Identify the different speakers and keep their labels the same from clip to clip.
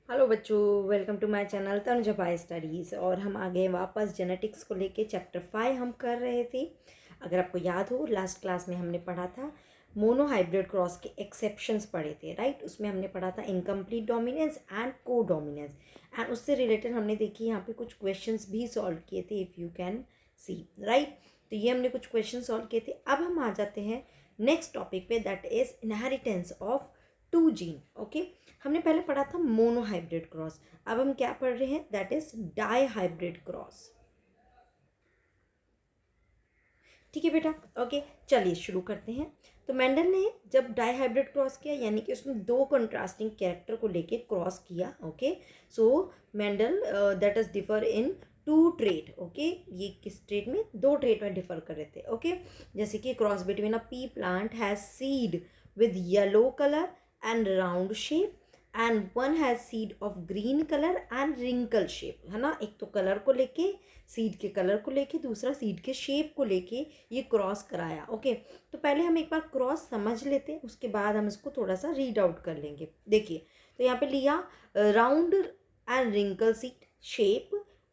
Speaker 1: Hello बच्चों, welcome to my channel Tanuja Pai studies. और हम आ गए वापस जेनेटिक्स को लेके। चैप्टर 5 हम कर रहे थे। अगर आपको याद हो, लास्ट क्लास में हमने पढ़ा था मोनो हाइब्रिड क्रॉस के एक्सेप्शंस पढ़े थे, राइट। उसमें हमने पढ़ा था इनकम्प्लीट डोमिनेंस एंड को डोमिनेंस। एंड उससे रिलेटेड हमने देखी यहाँ पे कुछ क्वेश्चंस भी सॉल्व किए थे, if you can C, right. तो ये हमने कुछ क्वेश्चन सॉल्व किए थे। अब हम आ जाते हैं नेक्स्ट टॉपिक पे, that is inheritance of two gene. Okay, हमने पहले पढ़ा था मोनो हाइब्रिड क्रॉस। अब हम क्या पढ़ रहे हैं, that is dihybrid cross. ठीक है बेटा, ओके। चलिए शुरू करते हैं। तो मेंडल ने जब डाई हाइब्रिड क्रॉस किया, यानी कि उसने दो कंट्रास्टिंग कैरेक्टर को लेके क्रॉस किया। Okay, so Mendel that is differ in two trait. Okay, ये किस ट्रेट में? दो ट्रेट में डिफर कर रहे थे। ओके, जैसे कि cross between a pea plant has seed with yellow colour and round shape, and one has seed of green colour and wrinkle shape, है ना। एक तो कलर को लेके, सीड के कलर को लेके, दूसरा सीड के शेप को लेके ये क्रॉस कराया। ओके, तो पहले हम एक बार क्रॉस समझ लेते हैं, उसके बाद हम इसको थोड़ा सा रीड आउट कर लेंगे। देखिए, तो यहाँ पे लिया round and wrinkle seed shape,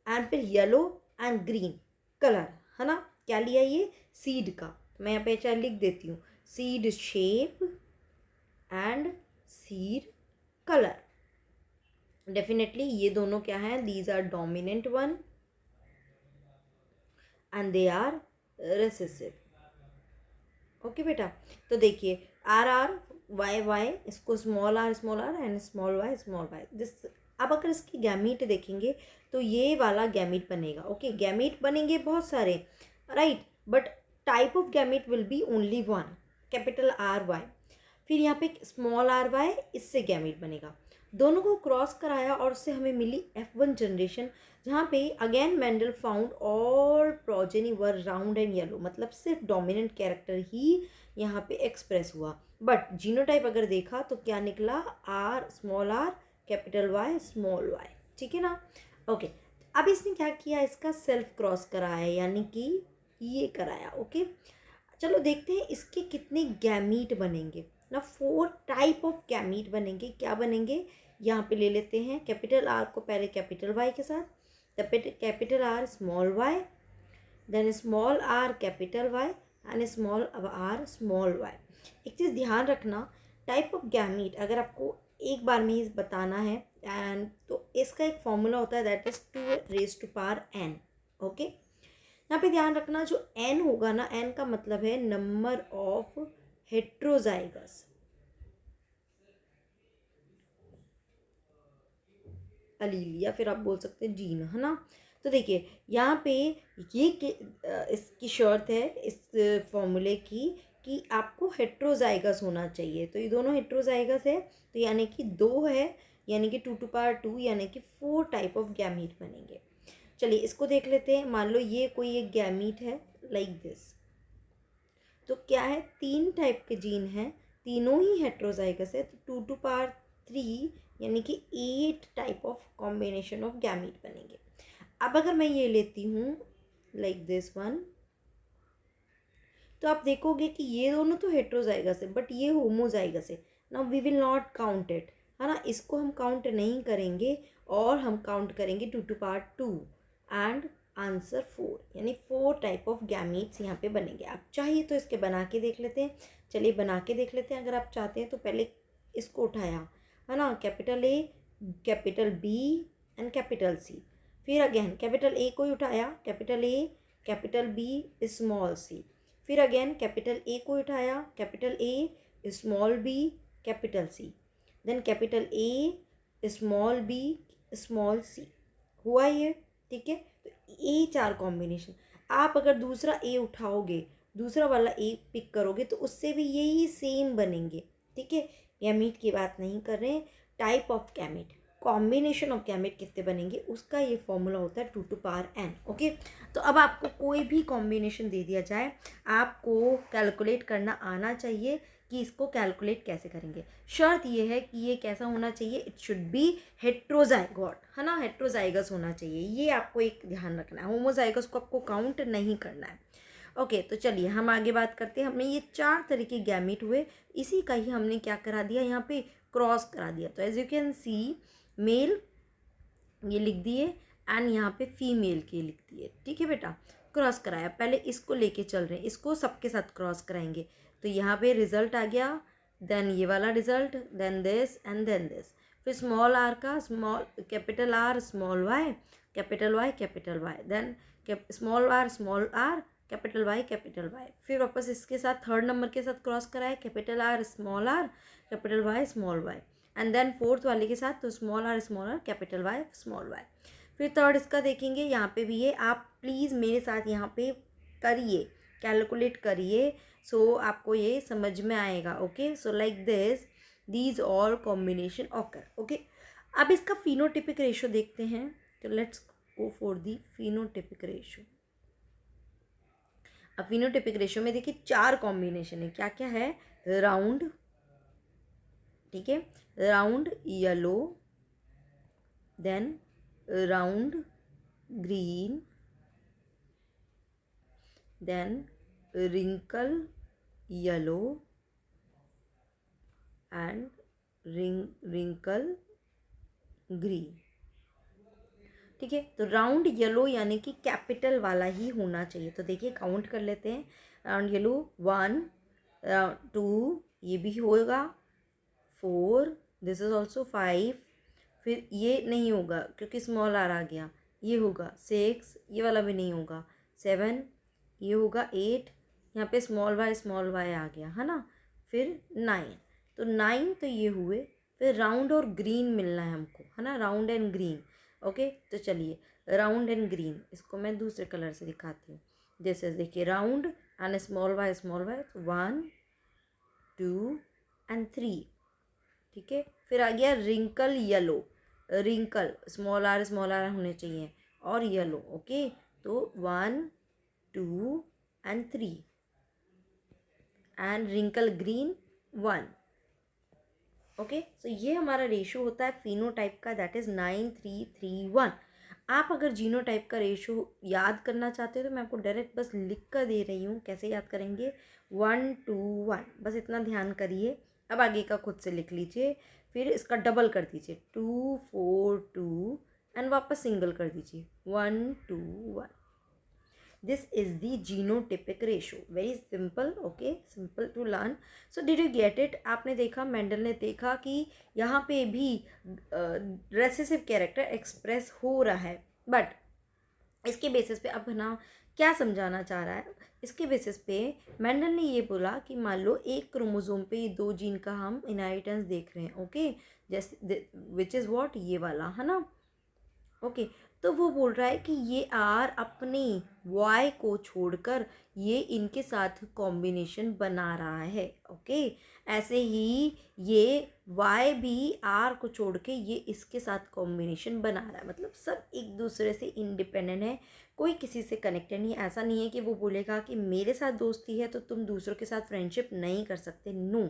Speaker 1: and फिर येलो एंड ग्रीन कलर, है ना। क्या लिया ये? सीड का। मैं यहाँ पे चाहे लिख देती हूँ, seed shape and seed colour. Definitely ये दोनों क्या हैं? These are dominant one and they are recessive. Okay बेटा, तो देखिए आर आर वाई वाई, इसको small R and small Y this. अब अगर इसकी गैमीट देखेंगे तो ये वाला गैमीट बनेगा। ओके, गैमीट बनेंगे बहुत सारे, right, but type of gamete will be only one, capital R Y. फिर यहाँ पे स्मॉल आर वाई, इससे गैमीट बनेगा। दोनों को क्रॉस कराया और उससे हमें मिली F1 जनरेशन, जहाँ पे again Mendel found all progeny were round and yellow, मतलब सिर्फ डोमिनेंट कैरेक्टर ही यहाँ पे एक्सप्रेस हुआ। बट जीनोटाइप अगर देखा तो क्या निकला? R small R capital Y small Y, ठीक है ना। ओके, अब इसने क्या किया? इसका सेल्फ क्रॉस कराया, यानी कि ये कराया। ओके, चलो देखते हैं इसके कितने गैमीट बनेंगे ना। 4 टाइप ऑफ गैमीट बनेंगे। क्या बनेंगे? यहाँ पे ले लेते हैं कैपिटल आर को पहले कैपिटल वाई के साथ, capital R small Y, then small R capital Y and small R small Y. एक चीज़ ध्यान रखना, टाइप ऑफ गैमीट अगर आपको एक बार में ही बताना है, एंड तो इसका एक फॉर्मूला होता है, that is 2 raised to power n। Okay, यहाँ पे ध्यान रखना, जो n होगा ना, n का मतलब है नंबर ऑफ हेट्रोजाइगस अलील, या फिर आप बोल सकते हैं जीन, है ना। तो देखिए यहाँ पे ये इसकी शर्त है इस फॉर्मूले की कि आपको हेट्रोजाइगस होना चाहिए। तो ये दोनों हेट्रोजाइगस है, तो यानी कि 2 है, यानी कि 2 to power 2, यानी कि 4 टाइप ऑफ गैमीट बनेंगे। चलिए इसको देख लेते हैं। मान लो ये कोई एक गैमीट है लाइक दिस, तो क्या है? 3 टाइप के जीन हैं, तीनों ही हेट्रोजाइगस है, तो 2 to power 3 यानी कि 8 type of combination of gamete बनेंगे। अब अगर मैं ये लेती हूँ लाइक दिस वन, तो आप देखोगे कि ये दोनों तो हेट्रोजाइगस है, बट ये होमोजाइगस है। Now we will not count it, है ना। इसको हम काउंट नहीं करेंगे, और हम काउंट करेंगे 2 to power 2 एंड आंसर 4, यानी 4 टाइप ऑफ गैमीट्स यहाँ पे बनेंगे। आप चाहिए तो इसके बना के देख लेते हैं। चलिए बना के देख लेते हैं अगर आप चाहते हैं तो। पहले इसको उठाया, है ना, capital A, capital B and capital C. फिर अगेन कैपिटल ए को ही उठाया, capital A, capital B, small C. फिर अगेन कैपिटल ए को उठाया, capital A, small B, capital C, then capital A, small B, small C. हुआ ये, ठीक है। तो ये 4 कॉम्बिनेशन। आप अगर दूसरा ए उठाओगे, दूसरा वाला ए पिक करोगे, तो उससे भी यही सेम बनेंगे, ठीक है। गैमीट की बात नहीं कर रहे हैं, type of gamete, combination of gamete कितने बनेंगे उसका ये फॉर्मूला होता है 2 to power n। ओके, तो अब आपको कोई भी कॉम्बिनेशन दे दिया जाए, आपको कैलकुलेट करना आना चाहिए कि इसको कैलकुलेट कैसे करेंगे। शर्त ये है कि ये कैसा होना चाहिए? इट शुड बी हेट्रोजाइगोट, है ना, हेट्रोजाइगस होना चाहिए। ये आपको एक ध्यान रखना है, होमोजाइगस को आपको काउंट नहीं करना है। ओके, तो चलिए हम आगे बात करते हैं। हमने ये 4 तरह के गैमीट हुए, इसी का ही हमने क्या करा दिया यहाँ पे, क्रॉस करा दिया। तो as you can see male ये लिख दिए एंड यहाँ पे फीमेल के लिख दिए, ठीक है बेटा, क्रॉस कराया। पहले इसको लेके चल रहे हैं, इसको सबके साथ क्रॉस कराएंगे। तो यहाँ पे रिजल्ट आ गया, देन ये वाला result, then this and then this. फिर स्मॉल आर का small capital R small Y capital Y, then small R capital Y. फिर वापस इसके साथ थर्ड नंबर के साथ क्रॉस कराए, capital R capital Y small Y. And then fourth वाले के साथ तो small R capital Y small Y. फिर थर्ड इसका देखेंगे, यहाँ पे भी है। आप प्लीज़ मेरे साथ यहाँ पे करिए, कैलकुलेट करिए, सो आपको ये समझ में आएगा। Okay, so like this these all combination occur. Okay, अब इसका फिनोटिपिक रेशो देखते हैं। तो let's go for the phenotypic ratio. अब फिनोटिपिक रेशो में देखिए 4 कॉम्बिनेशन है। क्या क्या है, राउंड, ठीक है, round yellow, then round green, then wrinkle yellow and wrinkle green, ठीक है। तो राउंड येलो यानी कि कैपिटल वाला ही होना चाहिए। तो देखिए काउंट कर लेते हैं। राउंड येलो 1 2, ये भी होगा 4, दिस इज ऑल्सो 5। फिर ये नहीं होगा क्योंकि स्मॉल आर आ गया, ये होगा 6, ये वाला भी नहीं होगा 7, ये होगा 8, यहाँ पे स्मॉल वाई आ गया है ना। फिर 9, तो 9 तो ये हुए। फिर राउंड और ग्रीन मिलना है हमको, है ना, राउंड एंड ग्रीन। ओके, तो चलिए राउंड एंड ग्रीन, इसको मैं दूसरे कलर से दिखाती हूँ। जैसे देखिए round and small Y 1 2 and 3, ठीक है। फिर आ गया wrinkle yellow, wrinkle small R होने चाहिए और येलो। ओके, तो 1 2 and 3 and wrinkle green 1। Okay, so ये हमारा रेशो होता है फिनोटाइप का, दैट इज़ 9 3 3 1। आप अगर जीनोटाइप का रेशो याद करना चाहते हो तो मैं आपको डायरेक्ट बस लिख कर दे रही हूँ। कैसे याद करेंगे, 1 2 1, बस इतना ध्यान करिए। अब आगे का खुद से लिख लीजिए, फिर इसका डबल कर दीजिए 2 4 2 एंड वापस सिंगल कर दीजिए 1 2 1। This is the genotypic ratio. Very simple, okay, simple to learn. So did you get it? आपने देखा, मेंडल ने देखा कि यहाँ पे भी रेसेसिव कैरेक्टर एक्सप्रेस हो रहा है। बट इसके बेसिस पे अब ना क्या समझाना चाह रहा है, इसके बेसिस पे मेंडल ने ये बोला कि मान लो एक क्रोमोसोम पे ये 2 जीन का हम इनहेरिटेंस देख रहे हैं। ओके, जैसे विच इज़ व्हाट, ये वाला है ना। ओके, तो वो बोल रहा है कि ये आर अपनी वाई को छोड़कर ये इनके साथ कॉम्बिनेशन बना रहा है। ओके, ऐसे ही ये वाई भी आर को छोड़ के ये इसके साथ कॉम्बिनेशन बना रहा है। मतलब सब एक दूसरे से इंडिपेंडेंट है, कोई किसी से कनेक्टेड नहीं। ऐसा नहीं है कि वो बोलेगा कि मेरे साथ दोस्ती है तो तुम दूसरों के साथ फ्रेंडशिप नहीं कर सकते। No,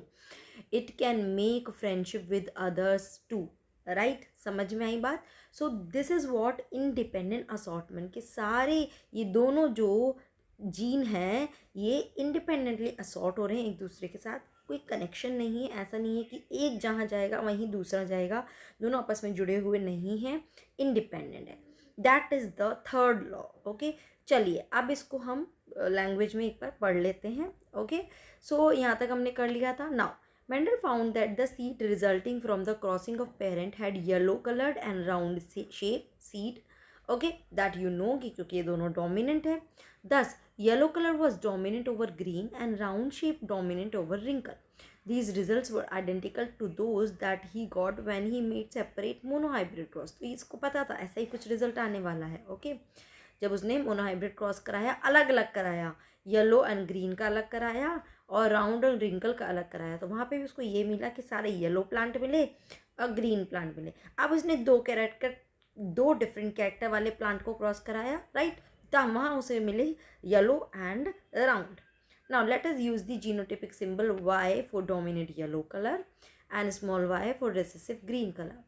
Speaker 1: it can make friendship with others too. Right, समझ में आई बात। So this is what independent assortment के सारे ये दोनों जो जीन हैं ये इंडिपेंडेंटली असॉर्ट हो रहे हैं एक दूसरे के साथ, कोई कनेक्शन नहीं है। ऐसा नहीं है कि एक जहाँ जाएगा वहीं दूसरा जाएगा, दोनों आपस में जुड़े हुए नहीं हैं, इंडिपेंडेंट है। That is the third law. Okay, चलिए अब इसको हम लैंग्वेज में एक बार पढ़ लेते हैं। ओके, सो यहाँ तक हमने कर लिया था। Now Mendel found that the seed resulting from the crossing of parent had yellow colored and round shape seed. Okay, that you know कि क्योंकि ये दोनों dominant है। Thus, yellow color was dominant over green and round shape dominant over wrinkle. These results were identical to those that he got when he made separate monohybrid cross. तो इसको पता था ऐसा ही कुछ रिजल्ट आने वाला है। ओके, जब उसने मोनोहाइब्रिड क्रॉस कराया, अलग अलग कराया, येलो एंड ग्रीन का अलग कराया और राउंड और रिंकल का अलग कराया, तो वहाँ पे भी उसको ये मिला कि सारे येलो प्लांट मिले और ग्रीन प्लांट मिले। अब उसने दो डिफरेंट कैरेक्टर वाले प्लांट को क्रॉस कराया, राइट, तो वहाँ उसे मिले yellow and round. Now let us use the genotypic symbol Y for dominant yellow colour and small y for recessive green colour,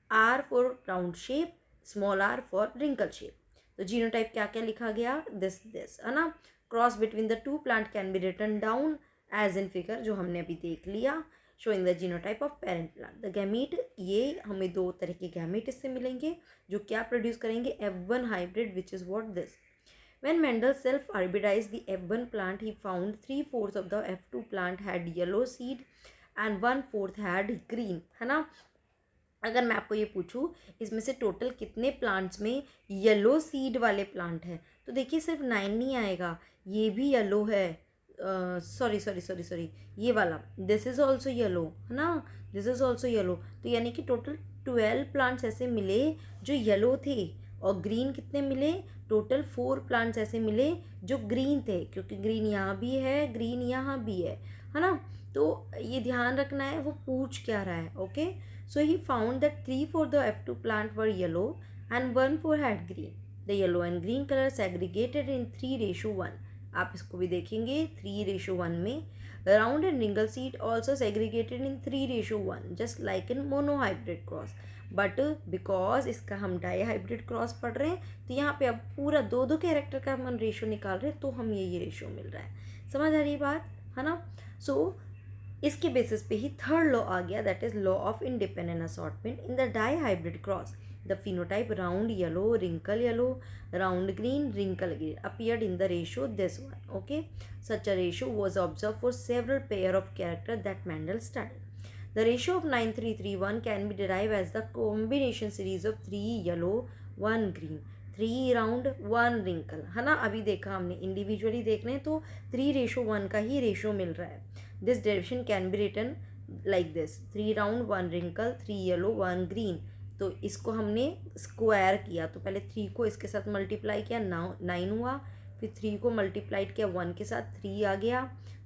Speaker 1: R for round shape, small r for wrinkle shape. तो genotype क्या क्या लिखा गया, this है ना। Cross between the two plant can be written down as in figure, जो हमने अभी देख लिया, showing the genotype of parent plant. The gamete, ये हमें दो तरह के गैमीट इससे मिलेंगे जो क्या प्रोड्यूस करेंगे, F1 hybrid, which is what this. When Mendel self-hybridized the F1 plant, he found 3/4 of the F2 plant had yellow seed and 1/4 had green, है ना। अगर मैं आपको ये पूछूं इसमें से टोटल कितने प्लांट्स में येलो सीड वाले प्लांट हैं, तो देखिए सिर्फ 9 नहीं आएगा, ये भी येलो है, सॉरी ये वाला, दिस इज़ ऑल्सो येलो, है ना, दिस इज़ ऑल्सो येलो। तो यानी कि टोटल 12 प्लांट्स ऐसे मिले जो येलो थे, और ग्रीन कितने मिले, टोटल 4 प्लांट्स ऐसे मिले जो ग्रीन थे, क्योंकि ग्रीन यहाँ भी है, ग्रीन यहाँ भी है ना। तो ये ध्यान रखना है वो पूछ क्या रहा है। Okay, so he found that 3/4 the F2 plant were yellow and 1/4 had green. The yellow and green color segregated in 3:1. आप इसको भी देखेंगे 3:1 में। Round and wrinkle seed also segregated in 3:1, just like in monohybrid cross, but because इसका हम die hybrid cross पढ़ रहे हैं तो यहाँ पे अब पूरा दो दो कैरेक्टर का हम रेशो निकाल रहे हैं, तो हम ये रेशो मिल रहा है। समझ आ रही बात, है ना। सो इसके बेसिस पे ही थर्ड लॉ आ गया, that is law of independent assortment in the dihybrid cross. The phenotype round yellow, wrinkle yellow, round green, wrinkle green appeared in the ratio this one. Okay, such a ratio was observed for several pair of character that Mendel studied. The ratio of 9331 can be derived as the combination series of 3 yellow 1 green 3 round 1 wrinkle, है ना। अभी देखा हमने individually देख रहे हैं तो 3:1 का ही रेशो मिल रहा है। This derivation can be written like this, 3 round 1 wrinkle 3 yellow 1 green. तो इसको हमने स्क्वायर किया, तो पहले 3 को इसके साथ मल्टीप्लाई किया, 9 हुआ, फिर 3 को मल्टीप्लाइड किया 1 के साथ 3 आ गया,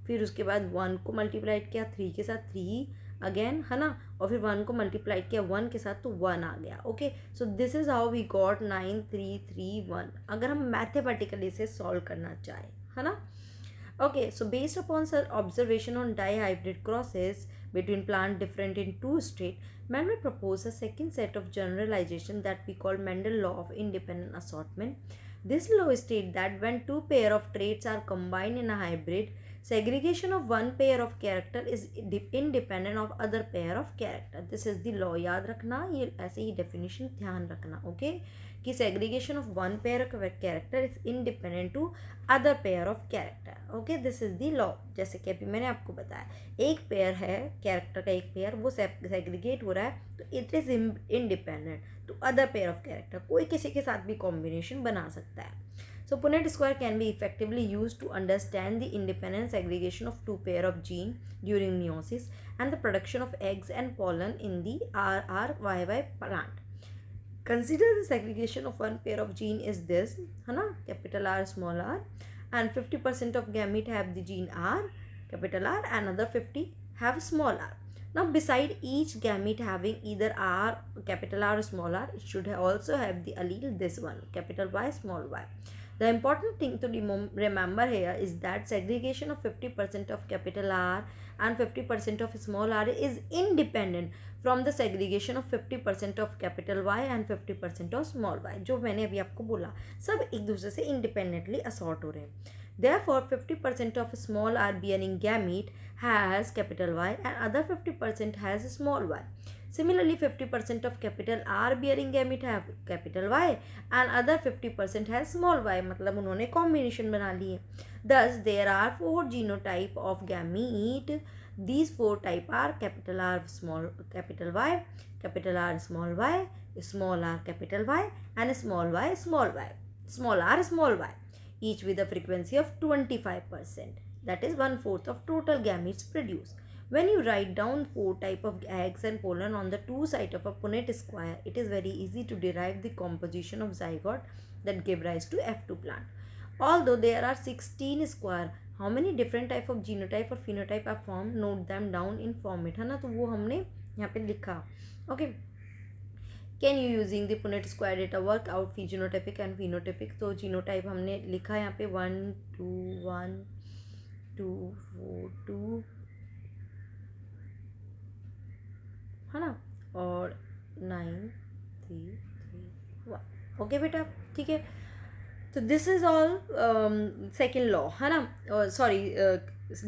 Speaker 1: फिर उसके बाद 1 को मल्टीप्लाइड किया 3 के साथ 3 अगेन, है ना, और फिर 1 को मल्टीप्लाइड किया 1 के साथ तो 1 आ गया। Okay, so this is how we got 9331, अगर हम मैथमेटिकली इसे सॉल्व करना चाहें, है ना। Okay, so based upon observation on dihybrid crosses between plant different in two states, Mendel proposed a second set of generalization that we call Mendel law of independent assortment. This law states that when two pair of traits are combined in a hybrid, segregation of one pair of character is independent of other pair of character. This is the law. याद रखना, ये ऐसे ही definition ध्यान रखना, okay? कि segregation of one pair of character is independent to other pair of character. Okay, this is the law. जैसे कि अभी मैंने आपको बताया एक पेयर है, कैरेक्टर का एक पेयर, वो सेग्रीगेट हो रहा है तो it is independent to other pair of character, कोई किसी के साथ भी कॉम्बिनेशन बना सकता है। So Punnett square can be effectively used to understand the independent segregation of two pair of gene during meiosis and the production of eggs and pollen in the RRYY plant. Consider the segregation of one pair of gene is this, है ना, capital R small r, and 50% of gamete have the gene R capital R and other 50 have small r. Now beside each gamete having either R capital R or small r, it should also have the allele this one capital Y small y. The important thing to remember here is that segregation of 50% of capital R and 50% of small r is independent from the segregation of 50% of capital Y and 50% of small y. जो मैंने अभी आपको बोला, सब एक दूसरे से independently assort हो रहे हैं. Therefore, 50% of small r bearing gamete has capital Y and other 50% has small y. Similarly, 50% of capital R bearing gamete have capital Y and other 50% has small y. मतलब उन्होंने combination बना ली है. Thus, there are 4 genotype of gamete. These 4 type are capital R small capital Y, capital R small y, capital Y, and small y, small r small y, each with a frequency of 25%. That is 1/4 of total gametes produced. When you write down 4 type of eggs and pollen on the two sides of a Punnett square, it is very easy to derive the composition of zygote that give rise to F2 plant. Although there are 16 square, how many different type of genotype or phenotype are formed? Note them down in format, है ना, तो वो हमने यहाँ पे लिखा. Okay. Can you using the Punnett square data work out genotypic and phenotypic? तो genotype हमने लिखा यहाँ पे 1 2 1 2 4 2, है ना, और 9 3 3 1. ओके बेटा, ठीक है. तो this is all second law है ना, सॉरी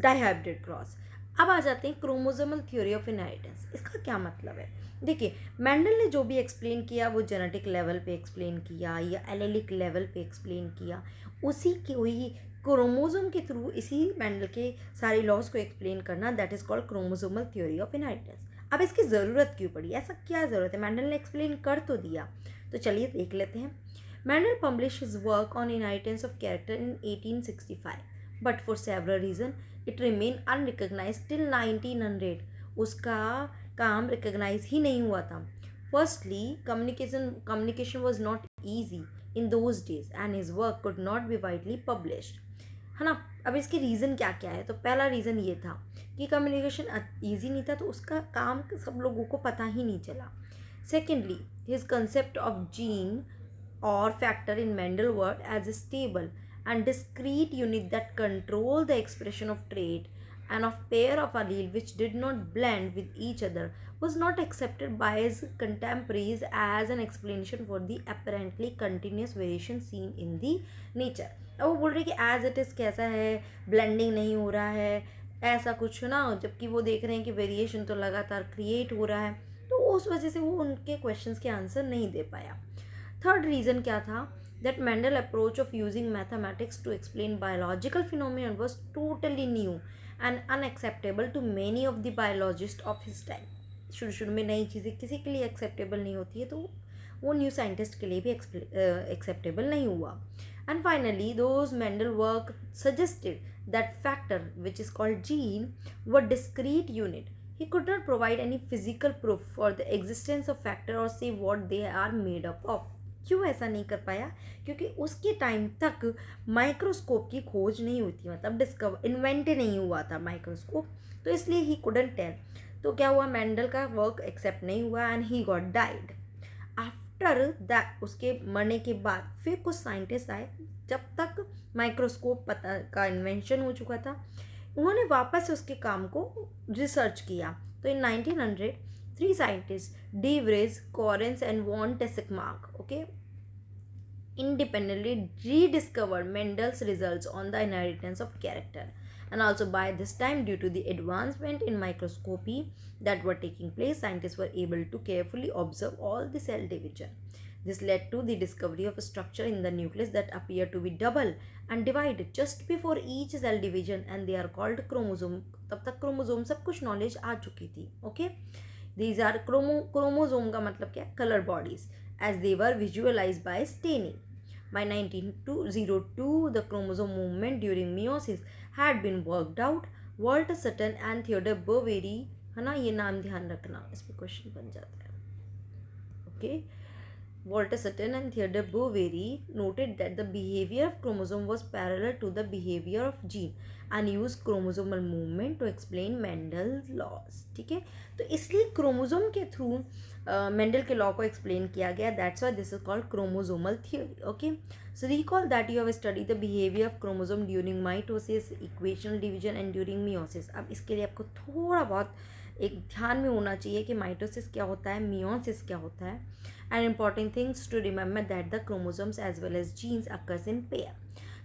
Speaker 1: डाइहाइब्रिड क्रॉस। अब आ जाते हैं क्रोमोसोमल थ्योरी ऑफ इनहेरिटेंस। इसका क्या मतलब है? देखिए, मेंडल ने जो भी एक्सप्लेन किया वो जेनेटिक लेवल पे एक्सप्लेन किया या एलेलिक लेवल पे एक्सप्लेन किया, उसी की वही क्रोमोसोम के थ्रू इसी मेंडल के सारे लॉज को एक्सप्लेन करना, that is called chromosomal theory of inheritance. अब इसकी ज़रूरत क्यों पड़ी? ऐसा क्या ज़रूरत है? मेंडल ने एक्सप्लेन कर तो दिया, तो चलिए देख लेते हैं। Mendel published his work on inheritance of character in 1865, but for several reasons it remained unrecognized till 1900. उसका काम रिकग्नाइज ही नहीं हुआ था. Firstly, communication was not easy in those days and his work could not be widely published. है ना. अब इसके reason क्या क्या है? तो पहला रीज़न ये था कि कम्युनिकेशन ईजी नहीं था, तो उसका काम सब लोगों को पता ही नहीं चला. Secondly, his concept of gene or factor in Mendel word as a stable and discrete unit that control the expression of trait and of pair of allele which did not blend with each other was not accepted by his contemporaries as an explanation for the apparently continuous variation seen in the nature. अब वो बोल रहे कि as it is कैसा है, blending नहीं हो रहा है, ऐसा कुछ ना, जबकि वो देख रहे हैं कि वेरिएशन तो लगातार क्रिएट हो रहा है, तो उस वजह से वो उनके क्वेश्चंस के आंसर नहीं दे पाया. थर्ड रीज़न क्या था? That Mendel approach of using mathematics to explain biological phenomenon was totally new and unacceptable to many of the biologist of his time. शुरू में नई चीज़ें किसी के लिए एक्सेप्टेबल नहीं होती है, तो वो न्यू साइंटिस्ट के लिए भी एक्सेप्टेबल नहीं हुआ. And finally those Mendel work suggested that factor which is called gene were discrete unit. He could not provide any physical proof for the existence of factor or say what they are made up of. क्यों ऐसा नहीं कर पाया? क्योंकि उसके time तक microscope की खोज नहीं हुई थी, मतलब इन्वेंट नहीं हुआ था माइक्रोस्कोप, तो इसलिए ही कुडंट टेल. तो क्या हुआ? मेंडल का वर्क एक्सेप्ट नहीं हुआ and he got died. After that, उसके मरने के बाद फिर कुछ साइंटिस्ट आए, जब तक माइक्रोस्कोप पता का इन्वेंशन हो चुका था, उन्होंने वापस उसके काम को रिसर्च किया. तो इन 1900 3 scientists, De Vries, Correns and von Tessemark, okay, independently rediscovered Mendel's results on the inheritance of character. And also by this time, due to the advancement in microscopy that were taking place, scientists were able to carefully observe all the cell division. This led to the discovery of a structure in the nucleus that appeared to be double and divided just before each cell division, and they are called chromosome. तब तक chromosome सब कुछ knowledge आ चुकी थी. Okay, these are chromosome का मतलब क्या? Colour bodies, as they were visualise by staining. By 1902, the chromosome movement during meiosis had been worked out. Walter Sutton and Theodore Boveri, है ना, ये नाम ध्यान रखना, इस पर क्वेश्चन बन जाता है. Okay, Walter Sutton and Theodore Boveri noted that the behavior of chromosome was parallel to the behavior of gene and used chromosomal movement to explain Mendel's laws. ठीक है, तो इसलिए क्रोमोसोम के थ्रू मेंडल के law को explain किया गया. That's why this is called chromosomal theory. Okay, so recall that you have studied the behaviour of chromosome during mitosis, equational division and during meiosis. अब इसके लिए आपको थोड़ा बहुत एक ध्यान में होना चाहिए कि माइटोसिस क्या होता है, मियोसिस क्या होता है. And important things to remember that the chromosomes as well as genes occurs in pair.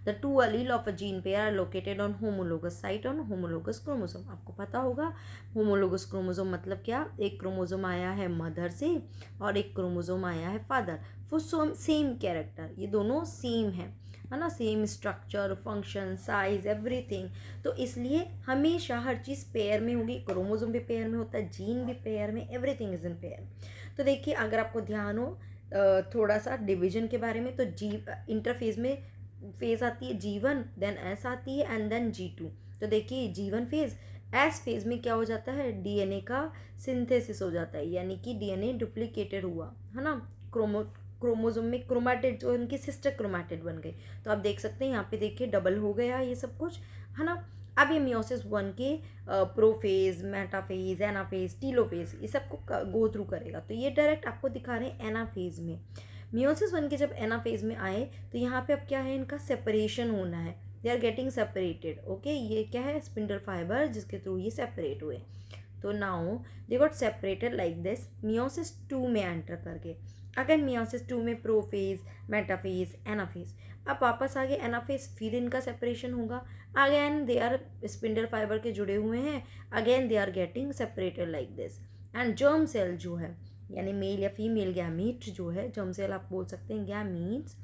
Speaker 1: The two allele of a gene pair are located on homologous site on homologous chromosome. आपको पता होगा homologous chromosome मतलब क्या? एक chromosome आया है mother से और एक क्रोमोसोम आया है फादर, फॉर सेम कैरेक्टर. ये दोनों सेम है ना, same structure, function, size, everything. तो इसलिए हमेशा हर चीज़ पेयर में होगी. क्रोमोसोम भी पेयर में होता है, जीन भी पेयर में, एवरीथिंग इज इन पेयर. तो देखिए, अगर आपको ध्यान हो थोड़ा सा डिवीजन के बारे में, तो इंटरफेज में फेज आती है G1, देन S आती है एंड देन G2. तो देखिए G1 फेज, S फेज में क्या हो जाता है? डीएनए का सिंथेसिस हो जाता है, यानी कि डीएनए डुप्लीकेटेड हुआ, है ना. क्रोमोसोम में क्रोमैटिड जो उनकी सिस्टर क्रोमैटिड बन गई. तो आप देख सकते हैं यहाँ पे देखिए डबल हो गया ये सब कुछ, है ना. अब ये मियोसिस 1 के प्रोफेज, मेटाफेज, एनाफेज, टीलोफेज, ये सबको गो थ्रू करेगा. तो ये डायरेक्ट आपको दिखा रहे हैं एनाफेज में. मियोसिस 1 के जब एनाफेज में आए तो यहाँ पे अब क्या है? इनका सेपरेशन होना है. They are getting separated. Okay, ये क्या है? स्पिंडल फाइबर, जिसके थ्रू ये सेपरेट हुए. तो now they got separated like this. Meiosis 2 में एंटर करके अगेन मियोसिस 2 में प्रोफेज, मेटाफेज, एनाफेज। अब वापस आगे एनाफेज, फिर इनका सेपरेशन होगा। Again they are spindle fibre के जुड़े हुए हैं, again they are getting separated like this. And germ cell जो है यानी मेल या फीमेल गैमीट जो है, जर्म सेल आप बोल सकते हैं गैमीट्स,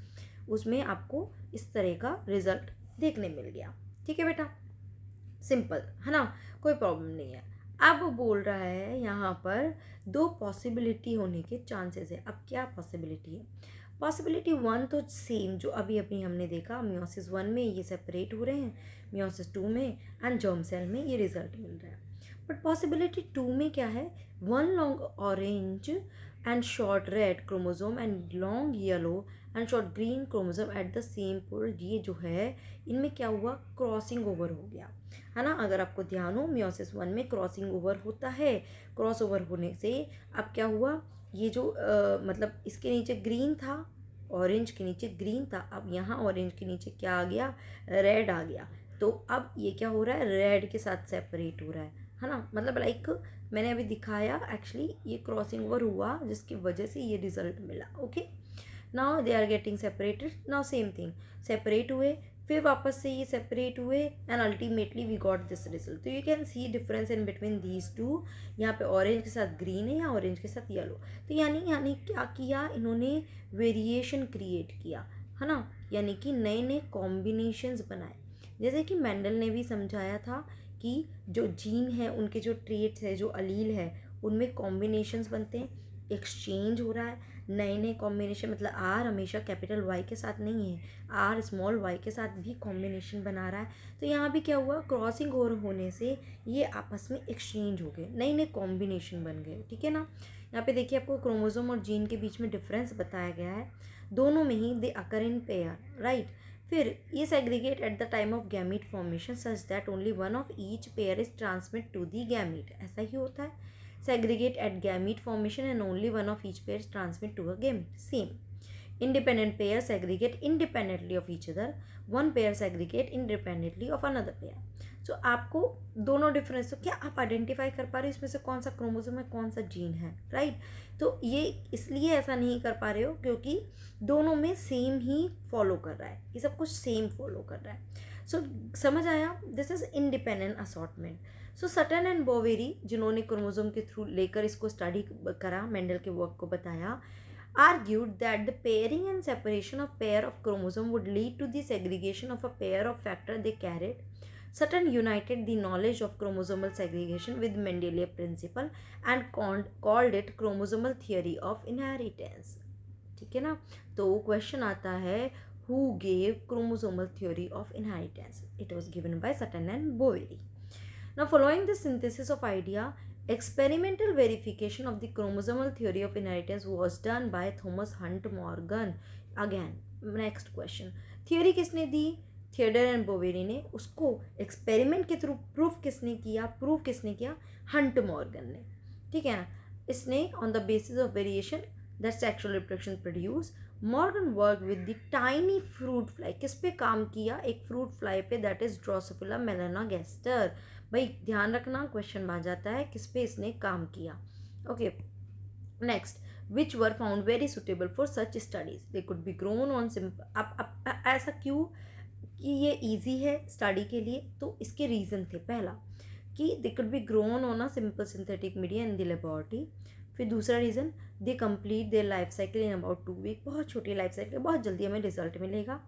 Speaker 1: उसमें आपको इस तरह का रिजल्ट देखने मिल गया। ठीक है बेटा, सिंपल है ना, कोई प्रॉब्लम नहीं है। अब वो बोल रहा है यहाँ पर 2 पॉसिबिलिटी होने के चांसेस है। अब क्या पॉसिबिलिटी है? पॉसिबिलिटी 1 तो सेम जो अभी अभी हमने देखा, मियोसिस 1 में ये सेपरेट हो रहे हैं, मियोसिस 2 में एंड जर्म सेल में ये रिजल्ट मिल रहा है। बट पॉसिबिलिटी 2 में क्या है? 1 long orange and short red chromosome and long yellow and short green chromosome at the same pole, ये जो है इनमें क्या हुआ? क्रॉसिंग ओवर हो गया, है ना। अगर आपको ध्यान हो, मियोसिस 1 में क्रॉसिंग ओवर होता है, क्रॉस ओवर होने से अब क्या हुआ? ये जो मतलब इसके नीचे ग्रीन था, ऑरेंज के नीचे ग्रीन था, अब यहाँ ऑरेंज के नीचे क्या आ गया? रेड आ गया। तो अब ये क्या हो रहा है? रेड के साथ सेपरेट हो रहा है ना। मतलब लाइक मैंने अभी दिखाया, एक्चुअली ये क्रॉसिंग ओवर हुआ जिसकी वजह से ये रिजल्ट मिला। Okay, now they are getting separated, now same thing, separate हुए, फिर वापस से ये सेपरेट हुए and ultimately we got this result. तो you can see difference in between these two. यहाँ पे ऑरेंज के साथ ग्रीन है या ऑरेंज के साथ येलो। तो यानी क्या किया इन्होंने? वेरिएशन क्रिएट किया, है ना, यानी कि नए नए कॉम्बिनेशंस बनाए। जैसे कि मेंडल ने भी समझाया था कि जो जीन है, उनके जो ट्रेट्स है, जो अलील है, उनमें कॉम्बिनेशंस बनते हैं, एक्सचेंज हो रहा है, नए नए कॉम्बिनेशन। मतलब आर हमेशा कैपिटल वाई के साथ नहीं है, आर स्मॉल वाई के साथ भी कॉम्बिनेशन बना रहा है। तो यहाँ भी क्या हुआ? क्रॉसिंग ओवर होने से ये आपस में एक्सचेंज हो गए, नए नए कॉम्बिनेशन बन गए। ठीक है ना। यहाँ पे देखिए आपको क्रोमोसोम और जीन के बीच में डिफरेंस बताया गया है, दोनों में ही दे अकर इन पेयर, राइट। फिर ये segregate at the time of gamete formation such that only one of each pair is transmit to the gamete. ऐसा ही होता है, segregate at gamete formation and only one of each pair transmit to a gamete. Same. Independent pairs segregate independently of each other. One pair segregate independently of another pair. So आपको दोनों difference, तो क्या आप identify कर पा रहे हो इसमें से कौन सा क्रोमोसोम है, कौन सा जीन है, राइट। तो ये इसलिए ऐसा नहीं कर पा रहे हो क्योंकि दोनों में सेम ही फॉलो कर रहा है, ये सब कुछ सेम फॉलो कर रहा है। सो समझ आया? This is independent assortment. So Sutton and Boveri, जिन्होंने क्रोमोसोम के थ्रू लेकर इसको स्टडी करा, मेंडल के वर्क को बताया, argued that the pairing and separation of pair of chromosome would lead to the segregation of a pair of factor they carried. Sutton united the knowledge of chromosomal segregation with Mendeleev principle and called it chromosomal theory of inheritance. ठीक है ना। तो question आता है, who gave chromosomal theory of inheritance? It was given by Sutton and Boveri. Now, following the synthesis of idea, experimental verification of the chromosomal theory of inheritance was done by Thomas Hunt Morgan. Again, next question. Theory किसने दी? थिएडर and Boveri ने। उसको experiment के through proof किसने किया? Proof किसने किया? Hunt Morgan ने। ठीक है ना। इसने on the basis of variation that sexual reproduction produce, Morgan work with the tiny fruit fly. किस पे काम किया? एक फ्रूट फ्लाई पे, दैट इज ड्रोसोफिला मेलानोगास्टर। भाई ध्यान रखना, क्वेश्चन आ जाता है किस पे इसने काम किया। Okay, next, which were found very suitable for such studies, they could be grown on simple. अब ऐसा क्यों कि ये इजी है स्टडी के लिए? तो इसके रीज़न थे, पहला कि they could be grown on a simple synthetic media in the laboratory. फिर दूसरा reason, they complete their life cycle in about 2 week. बहुत छोटी लाइफ साइकिल, बहुत जल्दी हमें रिजल्ट मिलेगा।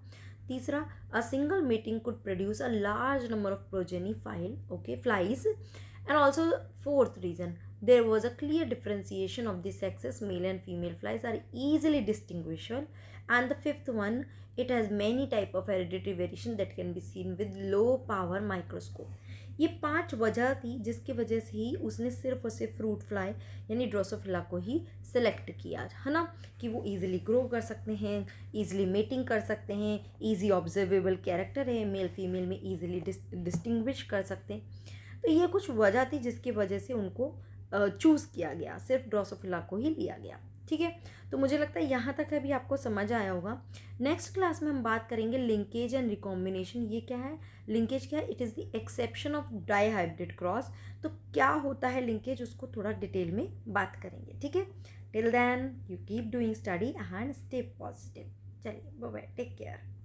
Speaker 1: तीसरा, a single meeting could produce a large number of progeny flies. And also fourth reason, there was a clear differentiation of the sexes, male and female flies are easily distinguishable. And the fifth one, it has many type of hereditary variation that can be seen with low power microscope. ये 5 वजह थी जिसकी वजह से ही उसने सिर्फ और सिर्फ फ्रूट फ्लाई यानी ड्रोसोफिला को ही सिलेक्ट किया, है ना, कि वो इजीली ग्रो कर सकते हैं, इजीली मेटिंग कर सकते हैं, इजी ऑब्जर्वेबल कैरेक्टर है, मेल फीमेल में इजीली डिस्टिंग्विश कर सकते हैं। तो ये कुछ वजह थी जिसकी वजह से उनको चूज़ किया गया, सिर्फ ड्रोसोफिला को ही लिया गया। ठीक है, तो मुझे लगता है यहाँ तक अभी आपको समझ आया होगा। नेक्स्ट क्लास में हम बात करेंगे लिंकेज एंड रिकॉम्बिनेशन। ये क्या है? लिंकेज क्या है? It is the exception of dihybrid cross. तो क्या होता है लिंकेज, उसको थोड़ा डिटेल में बात करेंगे। ठीक है, till then you keep doing study and stay positive. चलिए बाय बाय, टेक केयर.